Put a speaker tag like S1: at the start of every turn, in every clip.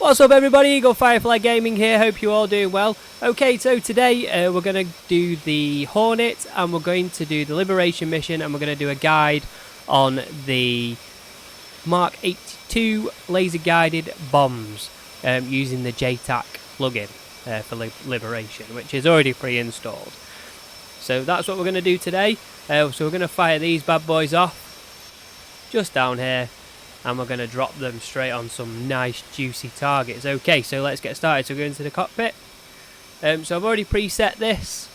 S1: What's up everybody, Eaglefirefly Gaming here, hope you're all doing well. Okay, so today we're going to do the Hornet and we're going to do the Liberation mission and we're going to do a guide on the MK-82 laser guided bombs using the JTAC plugin for Liberation, which is already pre-installed. So that's what we're going to do today. So we're going to fire these bad boys off just down here. And we're going to drop them straight on some nice juicy targets. Okay, so let's get started. So we're going to the cockpit. So I've already preset this,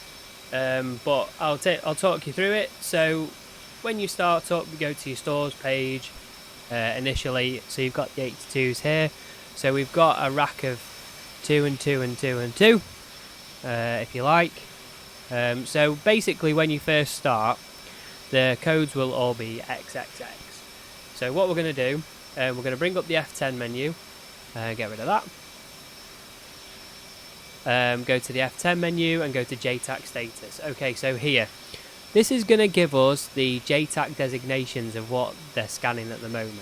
S1: but I'll talk you through it. So when you start up, you go to your stores page initially. So you've got the 82s here. So we've got a rack of 2 and 2 and 2 and 2, if you like. So basically, when you first start, the codes will all be XXX. So what we're going to do, we're going to bring up the F10 menu, get rid of that. Go to the F10 menu and go to JTAC status. Okay, so here, this is going to give us the JTAC designations of what they're scanning at the moment.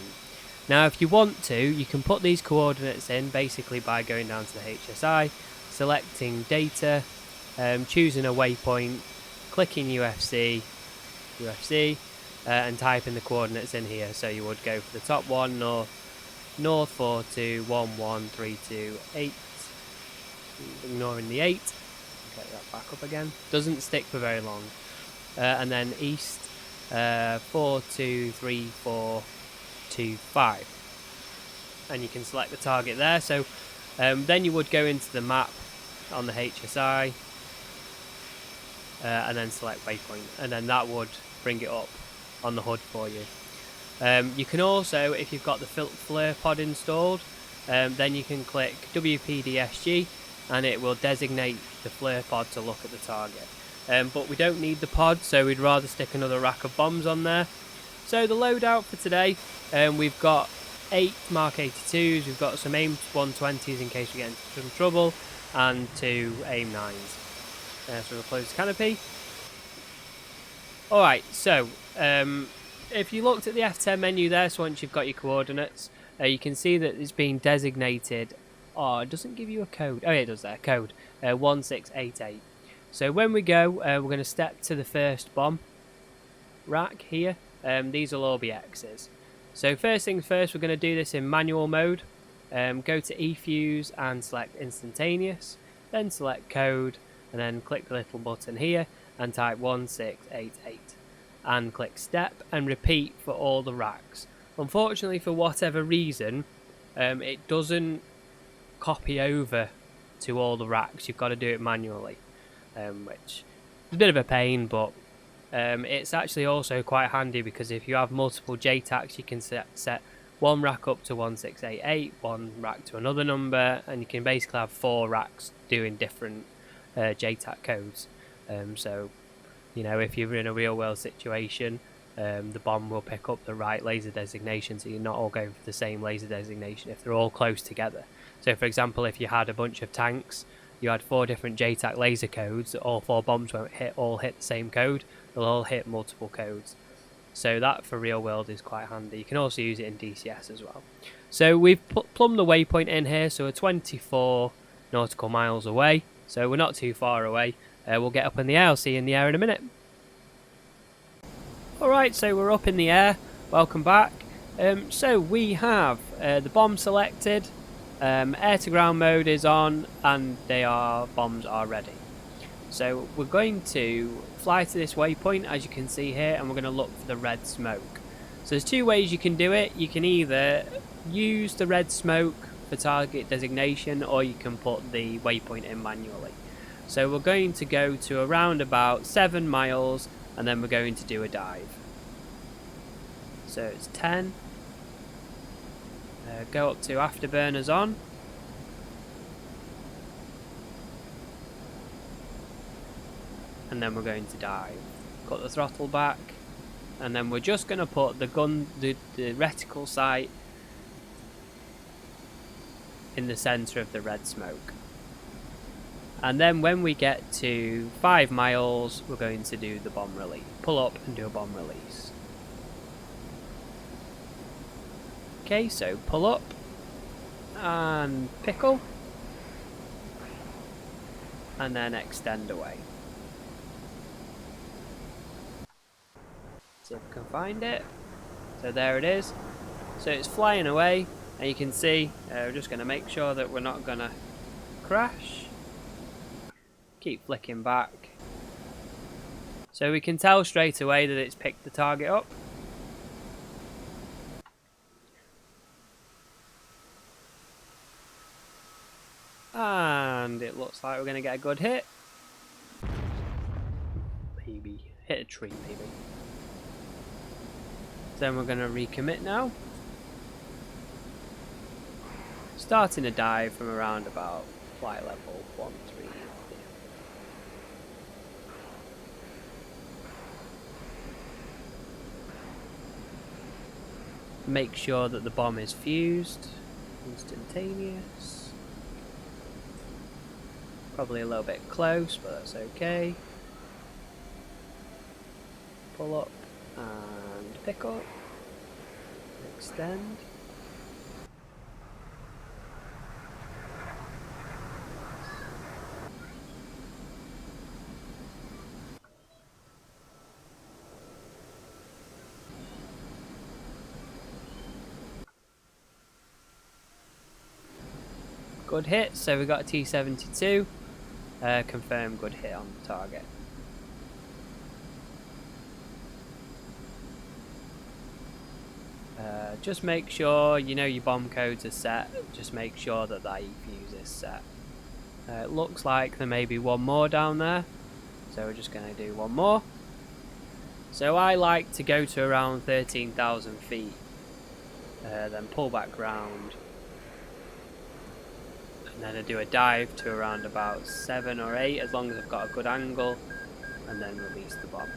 S1: Now, if you want to, you can put these coordinates in basically by going down to the HSI, selecting data, choosing a waypoint, clicking UFC, and type in the coordinates in here. So you would go for the top one, north 421132 ignoring the 8, get that back up again, doesn't stick for very long, and then east 423425, and you can select the target there. So then you would go into the map on the HSI and then select waypoint, and then that would bring it up on the HUD for you. You can also, if you've got the flare pod installed, then you can click WPDSG and it will designate the flare pod to look at the target. But we don't need the pod, so we'd rather stick another rack of bombs on there. So the loadout for today, we've got 8 MK-82s, we've got some AIM 120s in case we get into some trouble, and 2 AIM 9s. So we'll close the canopy. Alright, so if you looked at the F10 menu there, so once you've got your coordinates, you can see that it's been designated. Oh, it doesn't give you a code. Oh yeah, it does there, code 1688. So when we go, we're going to step to the first bomb rack here. These will all be X's. So first things first, we're going to do this in manual mode. Go to eFuse and select instantaneous, then select code, and then click the little button here and type 1688 and click step and repeat for all the racks. Unfortunately, for whatever reason, it doesn't copy over to all the racks. You've got to do it manually, which is a bit of a pain, but it's actually also quite handy because if you have multiple JTACs, you can set one rack up to 1688, one rack to another number, and you can basically have 4 racks doing different JTAC codes. So, you know, if you're in a real world situation, the bomb will pick up the right laser designation, so you're not all going for the same laser designation if they're all close together. So for example, if you had a bunch of tanks, you had 4 different JTAC laser codes, all 4 bombs won't all hit the same code, they'll all hit multiple codes. So that for real world is quite handy. You can also use it in DCS as well. So we've plumbed the waypoint in here, so we're 24 nautical miles away, so we're not too far away. We'll get up in the air. I'll see you in the air in a minute. Alright, so we're up in the air. Welcome back. So we have the bomb selected, air to ground mode is on, and bombs are ready. So we're going to fly to this waypoint, as you can see here, and we're going to look for the red smoke. So there's 2 ways you can do it. You can either use the red smoke for target designation, or you can put the waypoint in manually. So we're going to go to around about 7 miles and then we're going to do a dive. So it's 10. Go up to afterburners on. And then we're going to dive. Cut the throttle back. And then we're just going to put the reticle sight in the centre of the red smoke. And then when we get to 5 miles, we're going to do the bomb release. Pull up and do a bomb release. Okay, so pull up and pickle, and then extend away. See if we can find it. So there it is. So it's flying away, and you can see we're just going to make sure that we're not going to crash. Keep flicking back. So we can tell straight away that it's picked the target up. And it looks like we're going to get a good hit. Maybe. Hit a tree, maybe. Then we're going to recommit now. Starting a dive from around about flight level 1-3. Make sure that the bomb is fused. Instantaneous. Probably a little bit close, but that's okay. Pull up and pick up. Extend. Good hit, so we got a T-72. Confirm good hit on the target. Just make sure you know your bomb codes are set. Just make sure that fuse is set. It looks like there may be one more down there, so we're just going to do one more. So I like to go to around 13,000 feet, then pull back round, and then I do a dive to around about 7 or 8 as long as I've got a good angle, and then release the bomb.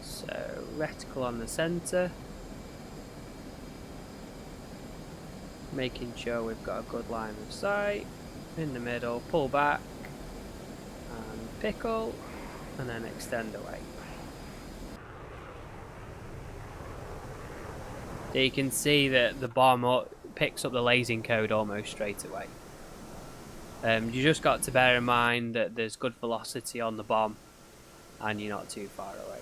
S1: So reticle on the centre, making sure we've got a good line of sight. In the middle, pull back and pickle, and then extend away. So you can see that the bomb picks up the lasing code almost straight away. You just got to bear in mind that there's good velocity on the bomb and you're not too far away.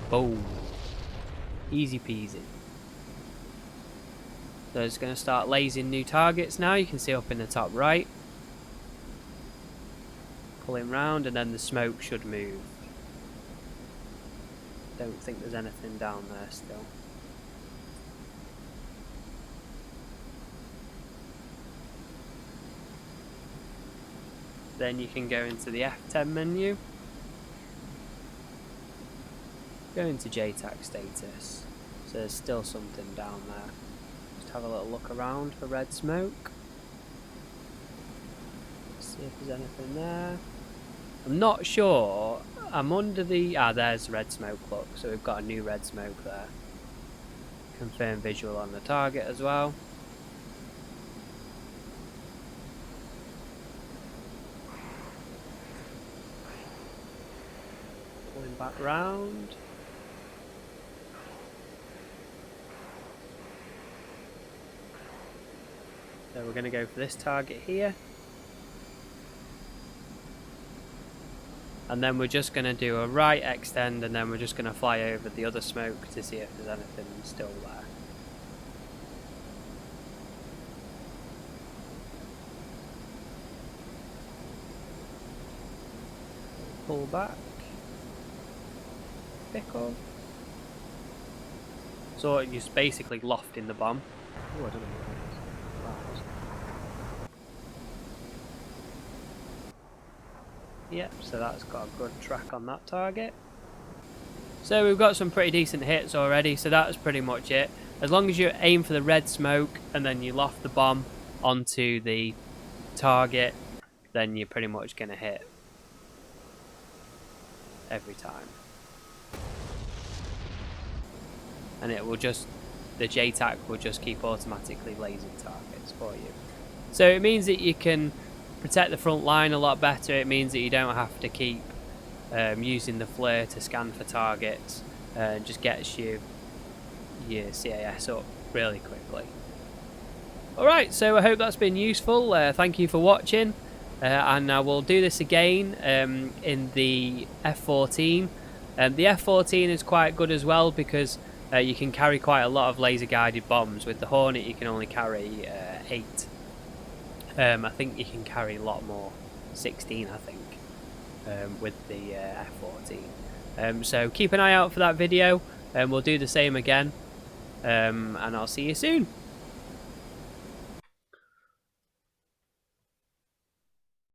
S1: Boom. Easy peasy. So it's going to start lasing new targets now. You can see up in the top right. Pulling round and then the smoke should move. Don't think there's anything down there still. Then you can go into the F10 menu. Go into JTAC status. So there's still something down there. Just have a little look around for red smoke. See if there's anything there. I'm not sure. I'm under the... there's red smoke, look. So we've got a new red smoke there. Confirm visual on the target as well. Pulling back round. So we're going to go for this target here. And then we're just going to do a right extend, and then we're just going to fly over the other smoke to see if there's anything still there. Pull back. Pickle. So you're just basically lofting the bomb. Oh, I don't know what that is. Yep, so that's got a good track on that target. So we've got some pretty decent hits already, so that's pretty much it. As long as you aim for the red smoke and then you loft the bomb onto the target, then you're pretty much going to hit every time. And it will just, the JTAC will just keep automatically lasing targets for you. So it means that you can protect the front line a lot better. It means that you don't have to keep using the flare to scan for targets, and just gets your CAS up really quickly. Alright, so I hope that's been useful. Thank you for watching, and I will do this again in the F-14. The F-14 is quite good as well because you can carry quite a lot of laser guided bombs. With the Hornet you can only carry 8. I think you can carry a lot more, 16 I think, with the F-14. So keep an eye out for that video, and we'll do the same again, and I'll see you soon.